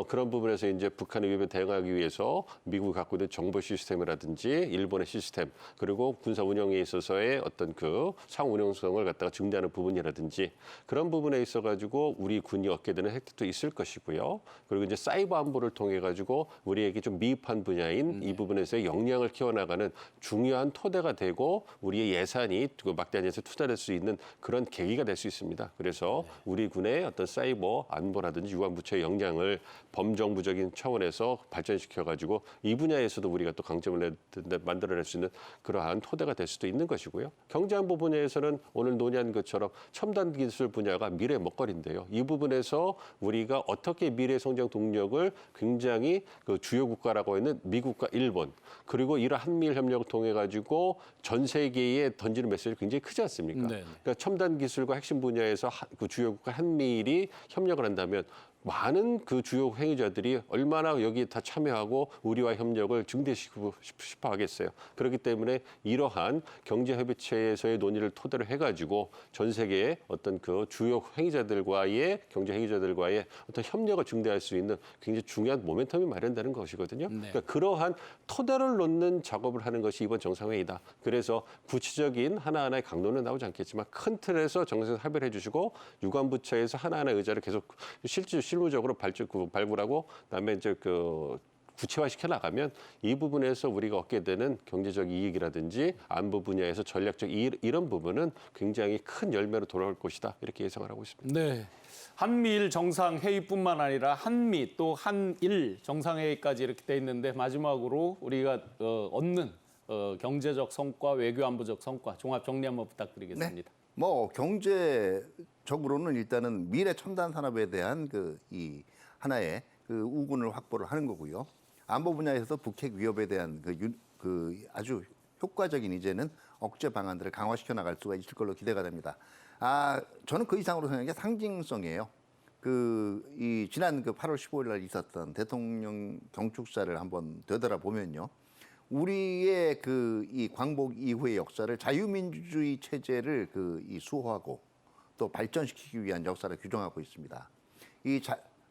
그런 부분에서 이제 북한의 위협에 대응하기 위해서 미국이 갖고 있는 정보 시스템이라든지 일본의 시스템 그리고 군사 운영에 있어서의 어떤 그 상호 운영성을 갖다가 증대하는 부분이라든지 그런 부분에 있어 가지고 우리 군이 얻게 되는 혜택도 있을 것이고요. 그리고 이제 사이버 안보를 통해 가지고 우리에게 좀 미흡한 분야인 이 부분에서의 역량을 키워나가는 중요한 토대가 되고 우리의 예산이 막대한 예산에 투자될 수 있는 그런 계기가 될 수 있습니다. 그래서 우리 군의 어떤 사이버 안보라든지 유관부처의 역량을 범정부적인 차원에서 발전시켜 가지고 이 분야에서도 우리가 또 강점을 만들어낼 수 있는 그러한 토대가 될 수도 있는 것이고요. 경제안보 분야에서는 오늘 논의한 것처럼 첨단 기술 분야가 미래의 먹거리인데요. 이 부분에서 우리가 어떻게 미래 성장 동력을 굉장히 그 주요 국가라고 있는 미국과 일본 그리고 이런 한미일 협력을 통해 가지고 전 세계에 던지는 메시지가 굉장히 크지 않습니까? 그러니까 첨단 기술과 핵심 분야에서 그 주요 국가 한미일이 협력을 한다면 많은 그 주요 행위자들이 얼마나 여기에 다 참여하고 우리와 협력을 증대시키고 싶어 하겠어요. 그렇기 때문에 이러한 경제협의체에서의 논의를 토대로 해가지고 전 세계의 어떤 그 주요 행위자들과의 경제 행위자들과의 어떤 협력을 증대할 수 있는 굉장히 중요한 모멘텀이 마련되는 것이거든요. 그러니까 그러한 토대를 놓는 작업을 하는 것이 이번 정상회의다. 그래서 구체적인 하나하나의 강론은 나오지 않겠지만 큰 틀에서 정상에서 합의를 해주시고 유관부처에서 하나하나 의제를 계속 실무적으로 발굴하고 그다음에 이제 그 구체화시켜 나가면 이 부분에서 우리가 얻게 되는 경제적 이익이라든지 안보 분야에서 전략적 이런 부분은 굉장히 큰 열매로 돌아올 것이다 이렇게 예상을 하고 있습니다. 네. 한미일 정상회의뿐만 아니라 한미 또 한일 정상회의까지 이렇게 돼 있는데 마지막으로 우리가 얻는 경제적 성과, 외교 안보적 성과 종합 정리 한번 부탁드리겠습니다. 네. 뭐 경제적으로는 일단은 미래 첨단 산업에 대한 이 하나의 그 우군을 확보를 하는 거고요. 안보 분야에서 북핵 위협에 대한 그 아주 효과적인 이제는 억제 방안들을 강화시켜 나갈 수가 있을 걸로 기대가 됩니다. 저는 그 이상으로 생각하는 게 상징성이에요. 이 지난 8월 15일 날 있었던 대통령 경축사를 한번 되돌아보면요. 우리의 이 광복 이후의 역사를 자유민주주의 체제를 이 수호하고 또 발전시키기 위한 역사를 규정하고 있습니다.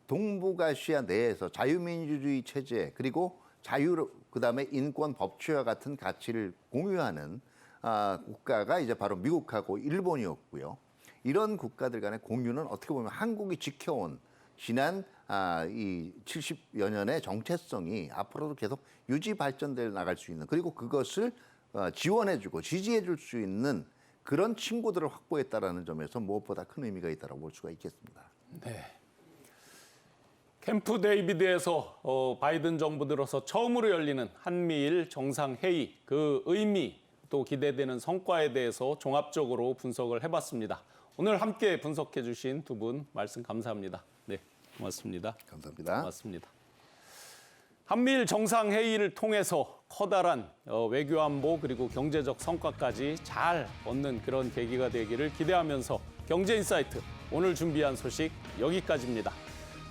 동북아시아 내에서 자유민주주의 체제 그리고 그다음에 인권 법치와 같은 가치를 공유하는 국가가 이제 바로 미국하고 일본이었고요. 이런 국가들 간의 공유는 어떻게 보면 한국이 지켜온 지난 이 70여 년의 정체성이 앞으로도 계속 유지 발전돼 나갈 수 있는 그리고 그것을 지원해주고 지지해줄 수 있는 그런 친구들을 확보했다라는 점에서 무엇보다 큰 의미가 있다고 볼 수가 있겠습니다. 네. 캠프 데이비드에서 바이든 정부 들어서 처음으로 열리는 한미일 정상회의 그 의미 또 기대되는 성과에 대해서 종합적으로 분석을 해봤습니다. 오늘 함께 분석해 주신 두 분 말씀 감사합니다. 네, 고맙습니다. 감사합니다. 고맙습니다. 한미일 정상회의를 통해서 커다란 외교안보 그리고 경제적 성과까지 잘 얻는 그런 계기가 되기를 기대하면서 경제인사이트 오늘 준비한 소식 여기까지입니다.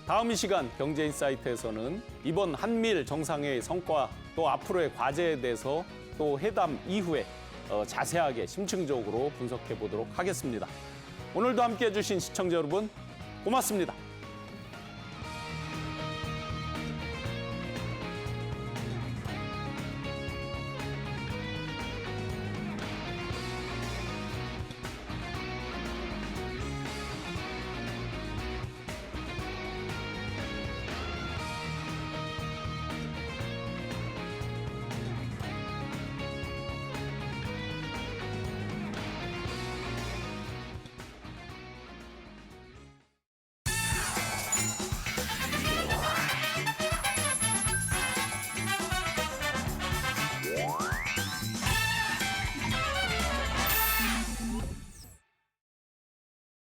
다음 이 시간 경제인사이트에서는 이번 한미일 정상회의 성과 또 앞으로의 과제에 대해서 또 회담 이후에 자세하게 심층적으로 분석해 보도록 하겠습니다. 오늘도 함께해 주신 시청자 여러분 고맙습니다.